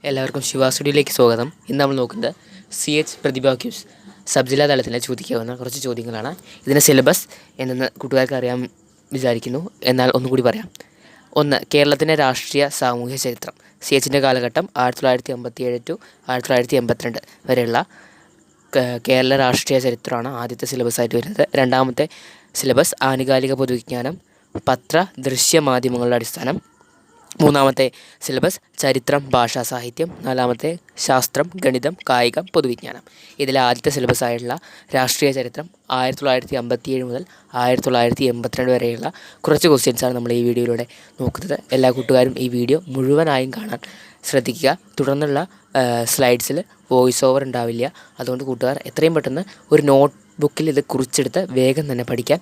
എല്ലാവർക്കും ശിവ സ്റ്റുഡിയോയിലേക്ക് സ്വാഗതം. ഇന്ന് നമ്മൾ നോക്കുന്നത് പ്രതിഭ ക്യൂസ് സബ് ജില്ലാ തലത്തിൽ ചോദിക്കാവുന്ന കുറച്ച് ചോദ്യങ്ങളാണ്. ഇതിൻ്റെ സിലബസ് എന്തെന്ന് കൂട്ടുകാർക്ക് അറിയാൻ വിചാരിക്കുന്നു. എന്നാൽ ഒന്നുകൂടി പറയാം. 1. കേരളത്തിൻ്റെ രാഷ്ട്രീയ സാമൂഹ്യ ചരിത്രം. CHൻ്റെ കാലഘട്ടം 1957 ടു 1982 വരെയുള്ള കേരള രാഷ്ട്രീയ ചരിത്രമാണ് ആദ്യത്തെ സിലബസായിട്ട് വരുന്നത്. രണ്ടാമത്തെ സിലബസ് ആനുകാലിക പൊതുവിജ്ഞാനം, പത്ര ദൃശ്യ മാധ്യമങ്ങളുടെ അടിസ്ഥാനം. മൂന്നാമത്തെ സിലബസ് ചരിത്രം, ഭാഷാ സാഹിത്യം. നാലാമത്തെ ശാസ്ത്രം, ഗണിതം, കായികം, പൊതുവിജ്ഞാനം. ഇതിലെ ആദ്യത്തെ സിലബസായിട്ടുള്ള രാഷ്ട്രീയ ചരിത്രം 1957 മുതൽ 1982 വരെയുള്ള കുറച്ച് ക്വസ്റ്റ്യൻസാണ് നമ്മൾ ഈ വീഡിയോയിലൂടെ നോക്കുന്നത്. എല്ലാ കൂട്ടുകാരും ഈ വീഡിയോ മുഴുവനായും കാണാൻ ശ്രദ്ധിക്കുക. തുടർന്നുള്ള സ്ലൈഡ്സിൽ വോയിസ് ഓവർ ഉണ്ടാവില്ല. അതുകൊണ്ട് കൂട്ടുകാർ എത്രയും പെട്ടെന്ന് ഒരു നോട്ട് ബുക്കിൽ ഇത് കുറിച്ചെടുത്ത് വേഗം തന്നെ പഠിക്കാൻ